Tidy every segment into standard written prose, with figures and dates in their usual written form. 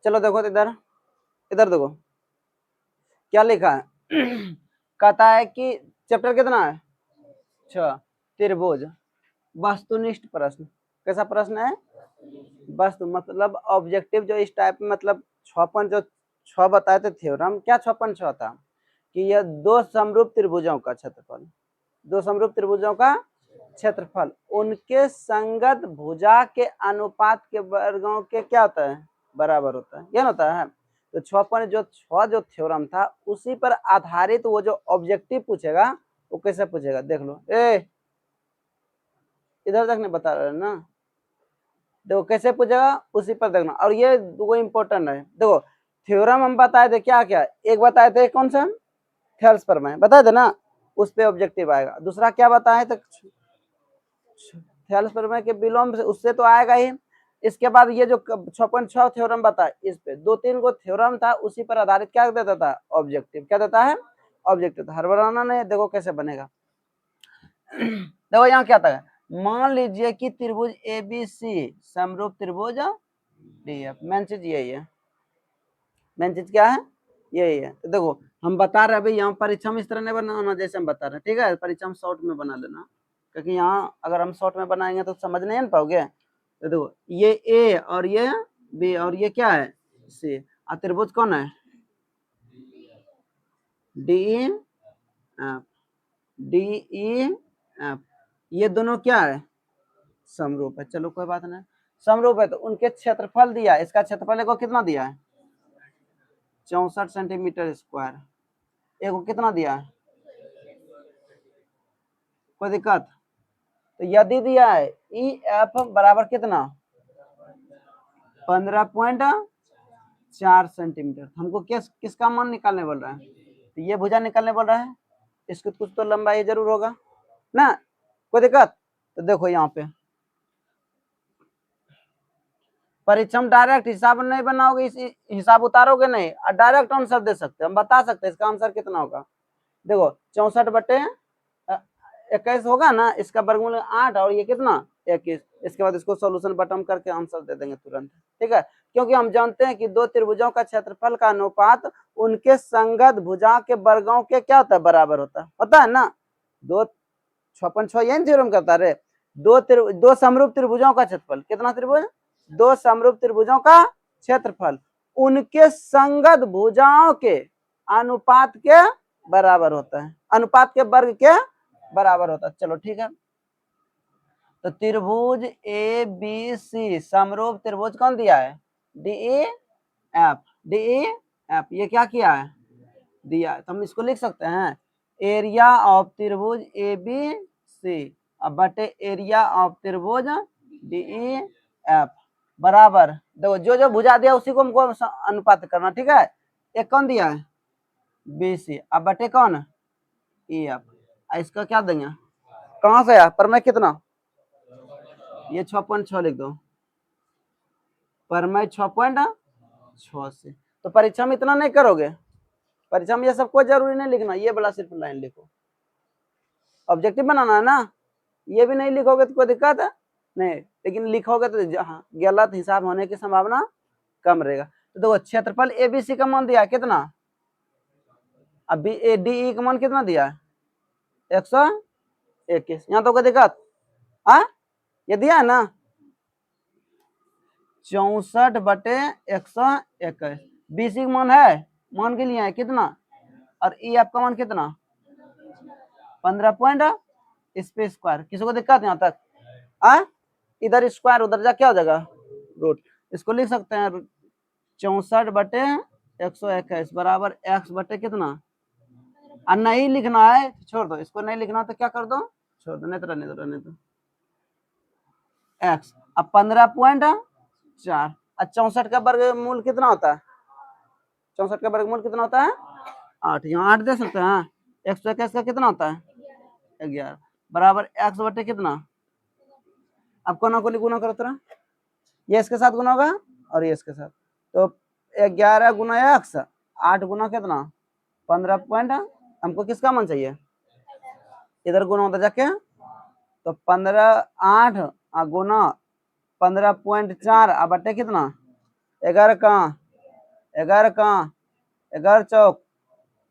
चलो देखो इधर, इधर देखो क्या लिखा है। कहता है कि चैप्टर कितना है 6, त्रिभुज, वस्तुनिष्ठ प्रश्न। कैसा प्रश्न है? वस्तु मतलब ऑब्जेक्टिव, जो इस टाइप में मतलब 6 जो 6 बताए थे थ्योरम, क्या 6 था कि यह दो समरूप त्रिभुजों का क्षेत्रफल, दो समरूप त्रिभुजों का क्षेत्रफल उनके संगत भुजा के अनुपात के वर्गों के क्या होता है? बराबर होता है, यह होता है। तो 6 जो थ्योरम था उसी पर आधारित वो जो ऑब्जेक्टिव पूछेगा वो कैसे पूछेगा देख लो। इधर देखने बता रहे ना, देखो कैसे पूछेगा उसी पर देखना। और ये दो इंपॉर्टेंट है। देखो थ्योरम हम बताए थे क्या क्या, एक बताए थे कौन सा थेल्स प्रमेय बताए थे ना, उस पे ऑब्जेक्टिव आएगा। दूसरा क्या बताए थे? थेल्स प्रमेय के विलोम से, उससे तो आएगा ही। इसके बाद ये जो 6.6 थ्योरम बताए, इस पे 2-3 को थ्योरम था उसी पर आधारित क्या देता था? ऑब्जेक्टिव। क्या देता है? ऑब्जेक्टिव। हर बनाना नहीं, देखो कैसे बनेगा। देखो यहाँ क्या था, मान लीजिए कि त्रिभुज ABC समरूप त्रिभुज DF। मेन चीज यही है, मेन चीज क्या है? यही है। तो देखो हम बता रहे हैं भाई, यहाँ परीक्षा में इस तरह नहीं बनाना जैसे हम बता रहे हैं, ठीक है? परीक्षा में शॉर्ट में बना लेना, क्योंकि यहाँ अगर हम शॉर्ट में बनाएंगे तो समझ नहीं ना पाओगे। तो देखो ये A और ये B और ये क्या है? C। और त्रिभुज कौन है? DEF। DEF ये दोनों क्या है? समरूप है। चलो कोई बात नहीं, समरूप है तो उनके क्षेत्रफल दिया, इसका क्षेत्रफल को कितना दिया है? 64 सेंटीमीटर स्क्वायर। एक को कितना दिया है? कोई दिक्कत? तो यदि दिया है EF बराबर कितना? 15.4 सेंटीमीटर। हमको किसका मान निकालने बोल रहा है? तो ये भुजा निकालने बोल रहा है, इसकी कुछ तो लंबाई जरूर होगा ना, कोई दिक्कत? तो देखो यहाँ पे परीक्षा में डायरेक्ट हिसाब नहीं बनाओगे, इस हिसाब उतारोगे नहीं और डायरेक्ट आंसर दे सकते, हम बता सकते हैं इसका आंसर कितना होगा। देखो 64/21 होगा ना, इसका वर्गमूल 8 और ये कितना 21। इसके बाद इसको सॉल्यूशन बटन करके आंसर दे देंगे तुरंत, ठीक है? क्योंकि हम जानते हैं कि दो त्रिभुजों का क्षेत्रफल का अनुपात उनके संगत भुजा के वर्गों के क्या होता है? बराबर होता है ना। 6.6 यही थ्योरम करता है। दो समरूप त्रिभुजों का क्षेत्रफल, कितना त्रिभुज? दो समरूप त्रिभुजों का क्षेत्रफल उनके संगत भुजाओं के अनुपात के बराबर होता है, अनुपात के वर्ग के बराबर होता है। चलो ठीक है। तो त्रिभुज ABC समरूप त्रिभुज कौन दिया है? DEF। DEF ये क्या किया है? दिया है। तो हम इसको लिख सकते हैं एरिया ऑफ त्रिभुज ABC अब बटे एरिया ऑफ त्रिभुज DEF बराबर, देखो जो जो भुजा दिया उसी को हमको अनुपात करना, ठीक है? एक कौन दिया है? BC अब बटे कौन? EF। इसका क्या देंगे? कहां से आया पर मैं कितना? ये 6.6 लिख दो, पर मैं 6.6 से। तो परीक्षा में इतना नहीं करोगे, परीक्षा में ये सब कोई जरूरी नहीं लिखना, ये वाला सिर्फ लाइन लिखो, ऑब्जेक्टिव बनाना है ना। ये भी नहीं लिखोगे तो कोई दिक्कत है नहीं, लेकिन लिखोगे तो हाँ गलत हिसाब होने की संभावना कम रहेगा। तो देखो क्षेत्रफल ABC का मान दिया है कितना? अब DE का मान कितना दिया है? 121। यहाँ तो कोई दिक्कत? हाँ ये दिया है ना 64/121। BC का मान है, मान के लिए है कितना? और EF का मान कितना? 15 पॉइंट इस पे स्क्वायर। किसी को दिक्कत यहाँ तक? इधर स्क्वायर उधर जा क्या हो जाएगा? रूट। इसको लिख सकते हैं 64/121 बराबर x बटे कितना? और नहीं लिखना है छोड़ दो, इसको नहीं लिखना तो क्या कर दो? छोड़ दो, नहीं तो रहने दो x। अब 15.4 और 64 का वर्गमूल कितना होता है? 64 का वर्गमूल कितना होता है? 8। यहाँ 8 दे सकते हैं। 121 का कितना होता है? 11 बराबर x बटे कितना? अब कोना को गुना करो तरह, ये इसके साथ गुना होगा और ये इसके साथ, तो 11 गुना x 8 गुना कितना? 15 पॉइंट। हमको किसका मान चाहिए? इधर गुना होता जाके तो 15 8 गुना 15.4 अब बटे कितना 11 कहाँ 11 कहाँ 11 चौक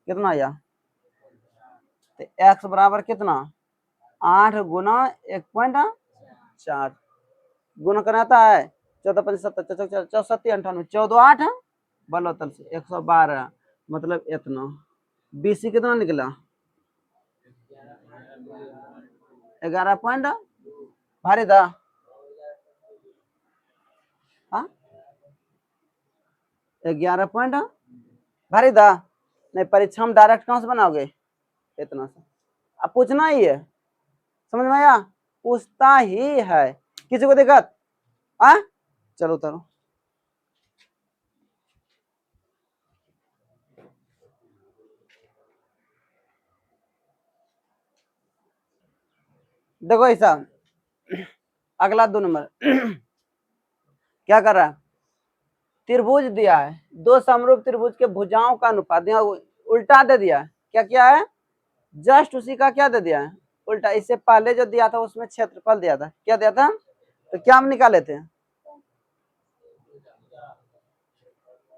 कितना या तो x बराबर कितना 8 गुना 1.4 गुना करना आता है 14 5 7 64 98 14 8 बलोतल से 112 मतलब इतना बीसी कितना निकला 11 पॉइंट भारी था हाँ 11 पॉइंट भारी था नहीं परीक्षा में डायरेक्ट कहाँ से बनाओगे इतना सा अब पूछना ही है समझ में आया पूछता ही है किसी को दिक्कत हाँ चलो उतरो देखो ऐसा अगला 2 नंबर क्या कर रहा है त्रिभुज दिया है दो समरूप त्रिभुज के भुजाओं का अनुपात उल्टा दे दिया है क्या क्या है जस्ट उसी का क्या दे दिया है उल्टा इससे पहले जो दिया था उसमें क्षेत्रफल दिया था क्या दिया था तो क्या हम निकाले थे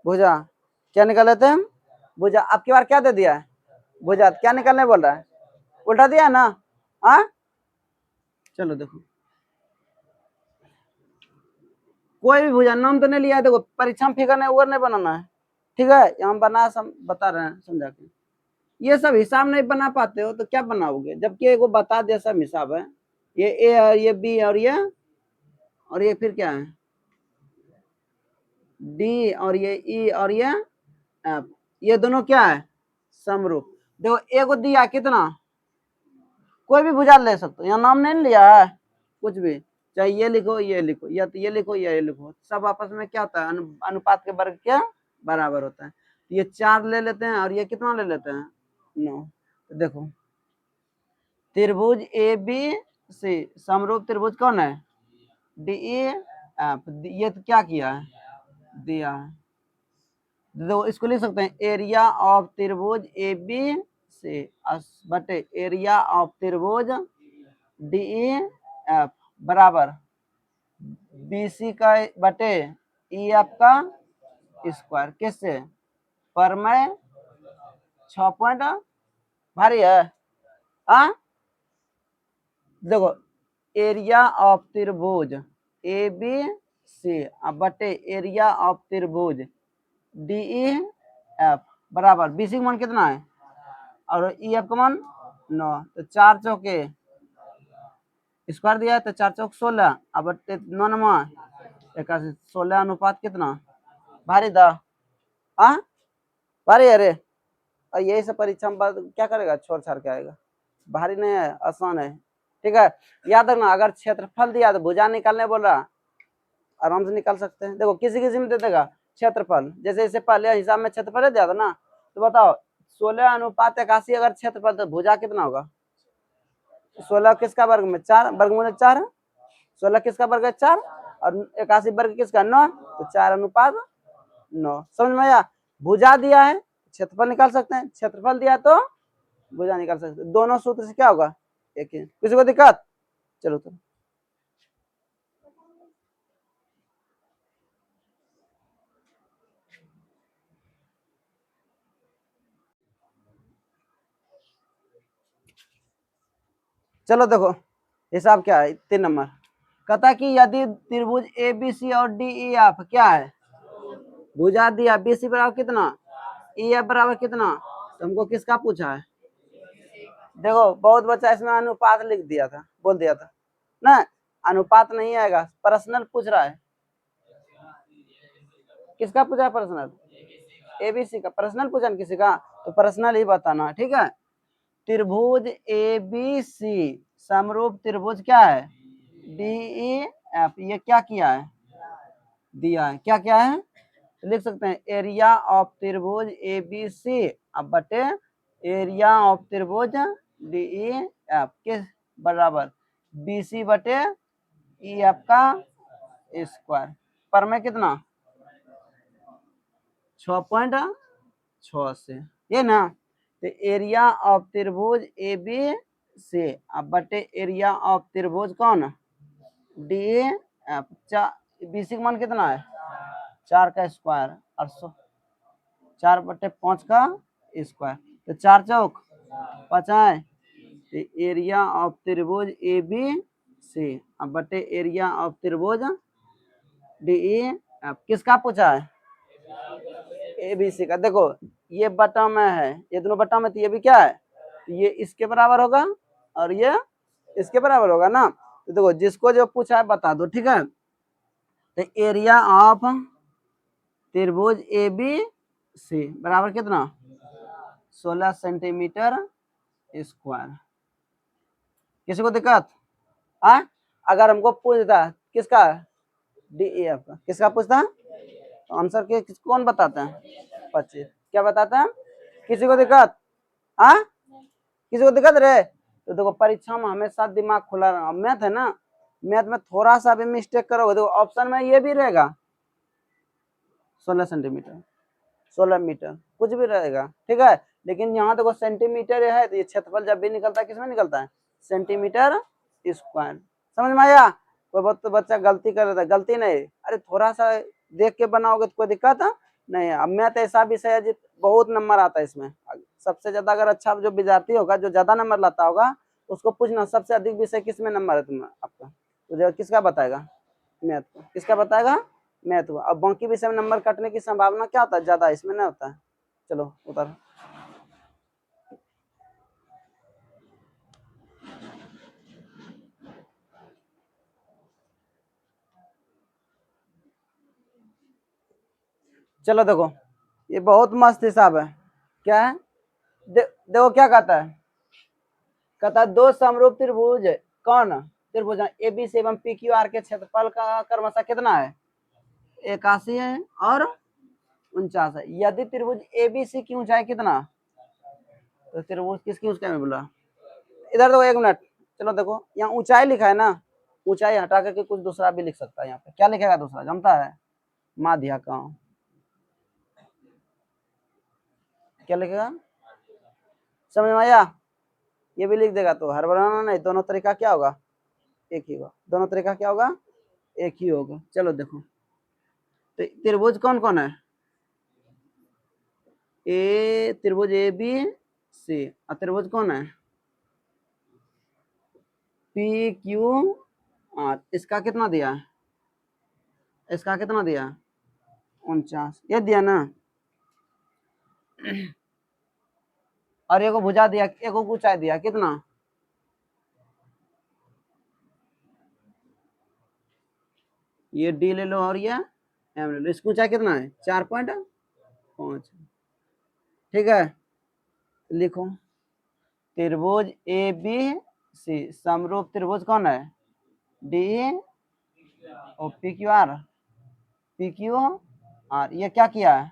भुजा क्या निकाले थे हम भुजा अब की बार क्या दे दिया है भुजा क्या निकालने बोल रहा है उल्टा दिया है ना हाँ चलो देखो कोई भी भुजा नाम तो नहीं लिया है देखो परीक्षा में फिगर नहीं ओवर नहीं बनाना है ठीक है यहाँ बना बता रहे हैं समझा के ये सब हिसाब नहीं बना पाते हो तो क्या बनाओगे जबकि एगो बता दिया सब हिसाब है ये ए है ये बी और ये फिर क्या है डी और ये ई और ये एफ ये दोनों क्या है समरूप देखो एगो दिया कितना कोई भी भुजा ले सकते हो यहाँ नाम नहीं लिया है कुछ भी चाहे ये लिखो या तो ये लिखो या ये लिखो सब आपस में क्या होता है अनुपात के वर्ग क्या बराबर होता है ये 4 ले लेते हैं और ये कितना ले लेते हैं 9 तो देखो त्रिभुज ए बी सी समरूप त्रिभुज कौन है डी ई एफ ये तो क्या किया है दिया है देखो इसको लिख सकते हैं एरिया ऑफ त्रिभुज ए बी सी बटे एरिया ऑफ त्रिभुज डी ई एफ बराबर बीसी का बटे ई एफ का स्क्वायर किससे परमय 6 पॉइंट भारी है हाँ देखो एरिया ऑफ त्रिभुज ए बी सी बटे एरिया ऑफ त्रिभुज डी ई एफ बराबर बीसी का मान कितना है और ई एफ का मान 9 तो 4 चौके स्क्वायर दिया है तो 4 चौक 16 अब बटे 9 नमा 81 16 अनुपात कितना भारी था हाँ भारी अरे और यही सब परीक्षा में क्या करेगा छोड़ छाड़ के आएगा भारी नहीं है आसान है ठीक है याद रखना अगर क्षेत्रफल दिया तो भुजा निकालने बोल रहा आराम से निकाल सकते हैं देखो किसी किसी में दे देगा क्षेत्रफल जैसे इससे पहले हिसाब में क्षेत्रफल दिया था ना तो बताओ 16 अनुपात 81 अगर क्षेत्रफल तो भुजा कितना होगा 16 किसका वर्ग में 4 वर्गमूल 4 16 किसका वर्ग है 4 और 81 वर्ग किसका 9 तो 4 अनुपात 9 समझ में आया भुजा दिया है क्षेत्रफल निकाल सकते हैं क्षेत्रफल दिया तो भुजा निकाल सकते हैं दोनों सूत्र से क्या होगा एक ही किसी को दिक्कत चलो तो चलो देखो हिसाब क्या है 3 नंबर कहता कि यदि त्रिभुज ए बी सी और डी ई एफ क्या है भुजा दिया बी सी बराबर कितना ई एफ बराबर कितना तो हमको किसका पूछा है देखो बहुत बच्चा इसमें अनुपात लिख दिया था बोल दिया था ना अनुपात नहीं आएगा पर्सनल पूछ रहा है किसका पूछा है पर्सनल एबीसी का पर्सनल पूछा किसी का तो पर्सनल ही बताना ठीक है त्रिभुज ए बी सी समरूप त्रिभुज क्या है डी ई एफ ये क्या किया है दिया है क्या क्या है तो लिख सकते हैं एरिया ऑफ त्रिभुज ए बी सी अब बटे एरिया ऑफ त्रिभुज डी ई एफ किस बराबर बी सी बटे ई एफ का स्क्वायर पर में कितना 6.6 से ये ना तो एरिया ऑफ त्रिभुज ए बी सी अब बटे एरिया ऑफ त्रिभुज कौन डी एफ। बी सी का मान कितना है 4 का स्क्वायर और 4/5 का स्क्वायर, तो 4 चौक 50, तो एरिया ऑफ त्रिभुज ए बी सी अब बटे एरिया ऑफ त्रिभुज डी एफ। किसका पूछा है ए बी सी का। देखो ये बटा में है, ये दोनों बटा में, तो ये भी क्या है, ये इसके बराबर होगा और ये इसके बराबर होगा ना। तो देखो जिसको जो पूछा है बता दो, ठीक है। तो एरिया ऑफ त्रिभुज ए बी सी बराबर कितना 16 सेंटीमीटर स्क्वायर। किसी को दिक्कत आ? अगर हमको पूछता किसका डी एफ का, किसका पूछता तो आंसर के कौन बताते हैं 25। क्या बताते हैं किसी को दिक्कत किसी को दिक्कत रे। तो देखो परीक्षा में हमेशा दिमाग खुला रहा। मैथ है ना, मैथ में थोड़ा सा भी मिस्टेक करोगे देखो ऑप्शन में ये भी रहेगा 16 सेंटीमीटर 16 मीटर कुछ भी रहेगा, ठीक है। लेकिन यहाँ देखो सेंटीमीटर है, तो ये क्षेत्रफल जब भी निकलता है किसमें निकलता है सेंटीमीटर स्क्वायर। समझ में आया। कोई बहुत तो बच्चा गलती कर रहा था, गलती नहीं, अरे थोड़ा सा देख के बनाओगे तो कोई दिक्कत नहीं है। अब मैथ ऐसा विषय है बहुत नंबर आता है इसमें। सबसे ज्यादा अगर अच्छा जो विद्यार्थी होगा जो ज्यादा नंबर लाता होगा उसको पूछना सबसे अधिक विषय किस में नंबर है तुम्हारा आपका, तो किसका बताएगा मैथ को, किसका बताएगा मैथ को। अब बाकी विषय में नंबर कटने की संभावना क्या होता है ज्यादा, इसमें नहीं होता है। चलो उतर। चलो देखो ये बहुत मस्त हिसाब है। क्या है देखो क्या कहता है, कहता है दो समरूप त्रिभुज कौन त्रिभुज ए बी सी एवं पी क्यू आर के क्षेत्रफल का क्रमशः कितना है 81 है और 49 है। यदि त्रिभुज ए बी सी की ऊंचाई कितना, तो त्रिभुज किसकी ऊंचाई में बोला, इधर देखो 1 मिनट। चलो देखो यहाँ ऊंचाई लिखा है ना, ऊंचाई हटा करके कुछ दूसरा भी लिख सकता है। यहाँ पे क्या लिखेगा दूसरा जानता है माध्या का, क्या लिखेगा समझ में आया। ये भी लिख देगा तो हर बनाना नहीं, दोनों तरीका क्या होगा एक ही होगा, दोनों तरीका क्या होगा एक ही होगा। चलो देखो तो त्रिभुज कौन कौन है त्रिभुज ए बी सी और त्रिभुज कौन है पी क्यू आर। इसका कितना दिया है, इसका कितना दिया 49 ये दिया ना, और एक भुजा दिया, एक ऊंचाई दिया कितना, ये डी ले लो और ये एम ले लो। इसकी ऊंचाई कितना है 4.5। ठीक है लिखो त्रिभुज ए बी सी समरूप त्रिभुज कौन है डी और पी क्यू आर। ये क्या किया है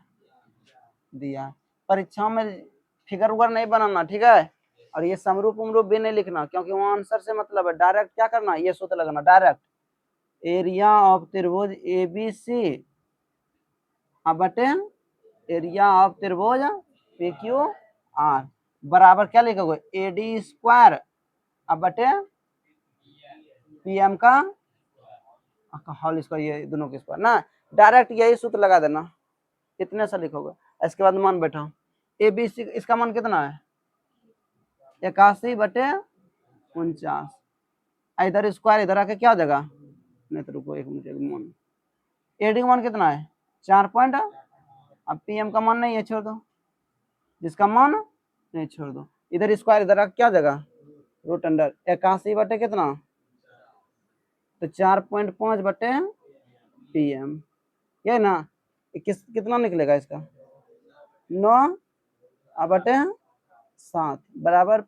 दिया। परीक्षा में फिगर उगर नहीं बनाना, ठीक है। और ये समरूप उमरूप भी नहीं लिखना, क्योंकि वहां आंसर से मतलब है। डायरेक्ट क्या करना ये सूत्र लगाना डायरेक्ट एरिया ऑफ त्रिभुज ए बी सी बटे एरिया ऑफ त्रिभुज पी क्यू आर बराबर क्या लिखोगे ए डी स्क्वायर बटे पी एम का हॉल स्क्वायर, ये दोनों के स्क्वायर ना। डायरेक्ट यही सूत्र लगा देना, इतने से लिखोगे। इसके बाद मान बैठा ए बी सी इसका मान कितना है 81/49। इधर स्क्वायर इधर आके क्या हो जाएगा, नहीं तो रुको 1 मिनट मान एडी का मान कितना है 4 पॉइंट। अब पीएम का मान नहीं है छोड़ दो, जिसका मान नहीं छोड़ दो। इधर स्क्वायर इधर आके क्या हो जाएगा रूट अंडर 81 बटे कितना, तो 4.5 बटे पीएम, ये ना कितना निकलेगा इसका 9/7 बराबर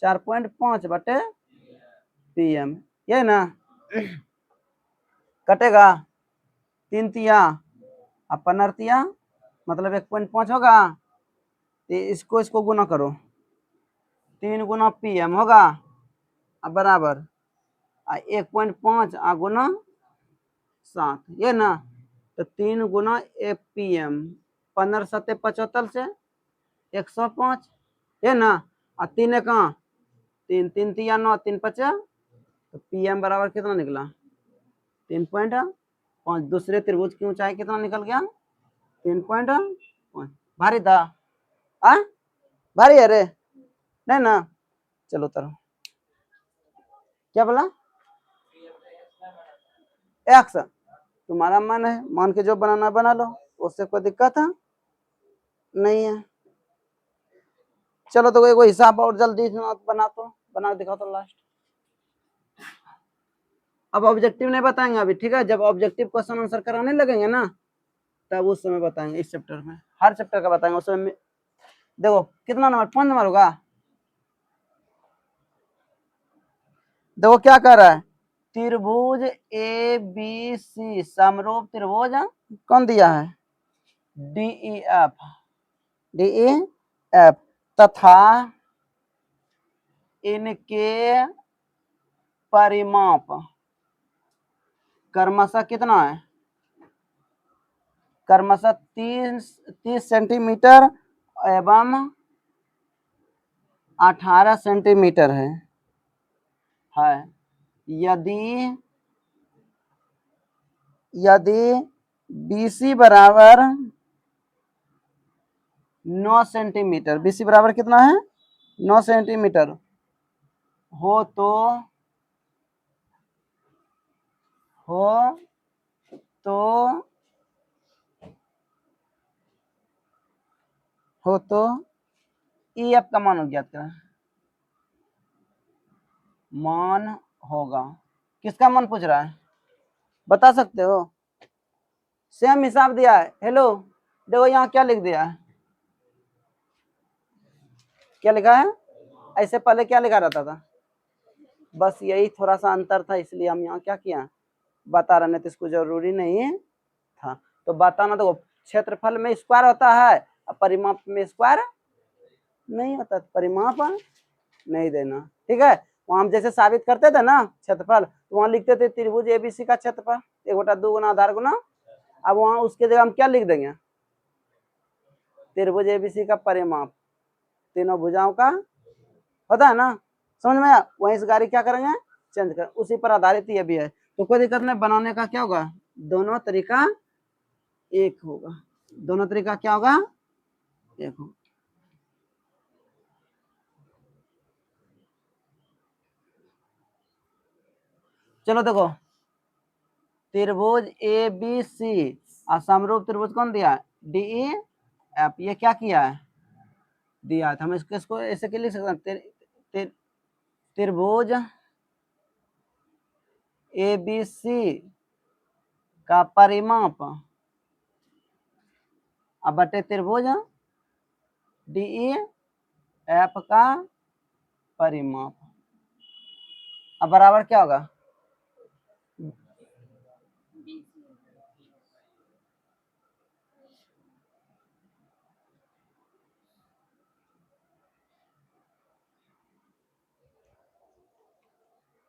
4.5 बटे पीएम, ये ना। कटेगा 3 तिया अब 15 तिया मतलब 1.5 होगा। तो इसको गुना करो 3 गुना पीएम होगा अब बराबर 1.5 गुना 7, ये ना। तो 3 गुना पीएम 15×7 = 75 से 105, ये ना। और 3 कहाँ 3 3 3 9 3 5 तो PM बराबर कितना निकला 3.5। दूसरे त्रिभुज की ऊंचाई कितना निकल गया 3.5। भारी था आ भारी है रे नहीं ना। चलो उतरो क्या बोला एक्स तुम्हारा मन है मान के जो बनाना बना लो उससे कोई दिक्कत है नहीं है। चलो तो कोई हिसाब और जल्दी बना तो बना दिखाओ तो लास्ट। अब ऑब्जेक्टिव नहीं बताएंगे अभी ठीक है जब ऑब्जेक्टिव क्वेश्चन आंसर कराने लगेंगे ना तब उस समय बताएंगे इस चैप्टर में हर चैप्टर का बताएंगे उस समय। देखो कितना नंबर 5 नंबर होगा। देखो क्या कर रहा है त्रिभुज ABC समरूप त्रिभुज कौन दिया है DEF तथा इनके परिमाप क्रमशः कितना है क्रमशः 30 सेंटीमीटर एवं 18 सेंटीमीटर है यदि BC बराबर 9 सेंटीमीटर BC बराबर कितना है 9 सेंटीमीटर हो तो EF का मान ज्ञात करें मान होगा किसका मान पूछ रहा है बता सकते हो सेम हिसाब दिया है। हेलो देखो यहाँ क्या लिख दिया है क्या लिखा है ऐसे पहले क्या लिखा रहता था बस यही थोड़ा सा अंतर था इसलिए हम यहाँ क्या किया बता रहे तो इसको जरूरी नहीं था तो बताना तो क्षेत्रफल में स्क्वायर होता है और परिमाप में स्क्वायर नहीं होता परिमाप नहीं देना ठीक है। वहां हम जैसे साबित करते थे ना क्षेत्रफल तो वहां लिखते थे त्रिभुज ABC का क्षेत्रफल 1/2 गुना आधार गुना। अब वहां उसके जगह हम क्या लिख देंगे त्रिभुज ABC का परिमाप तीनों भुजाओं का होता है ना समझ में आया वहीं इस गाड़ी क्या करेंगे चेंज कर उसी पर आधारित ये भी है तो कोई दिक्कत नहीं बनाने का क्या होगा दोनों तरीका एक होगा दोनों तरीका क्या होगा एक होगा। चलो देखो त्रिभुज ABC और समरूप त्रिभुज कौन दिया है DEF ये क्या किया है दिया था हम इसको ऐसे के लिख सकते हैं त्रिभुज ABC का परिमाप अब बटे त्रिभुज DEF का परिमाप अब बराबर क्या होगा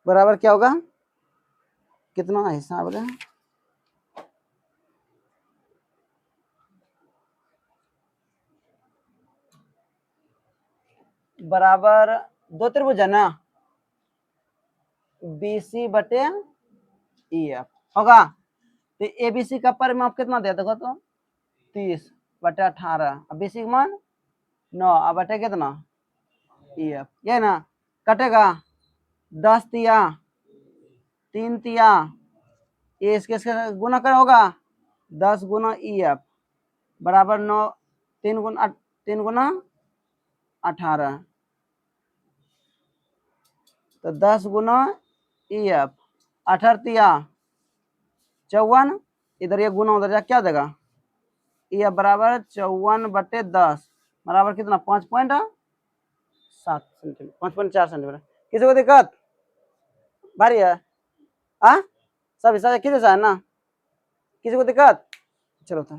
बराबर क्या होगा कितना हिसाब है बराबर दो त्रिभुज है ना BC बटे EF होगा तो ABC का परिमाप कितना दिया देखो तो 30 बटे 18 अब BC का मान 9 अब बटे कितना EF ये ना कटेगा 10 तिया 3 तिया ये इसके गुना कर होगा 10 गुना EF बराबर 9 3 गुना 18 तो 10 गुना EF 18 तिया 54 इधर ये गुना उधर जा क्या देगा EF बराबर 54 बटे 10 बराबर कितना 5.7 सेंटीमीटर 5.4 सेंटीमीटर किसी को दिक्कत भारी है सब हिसाब किस है ना किसी को दिक्कत चलो तो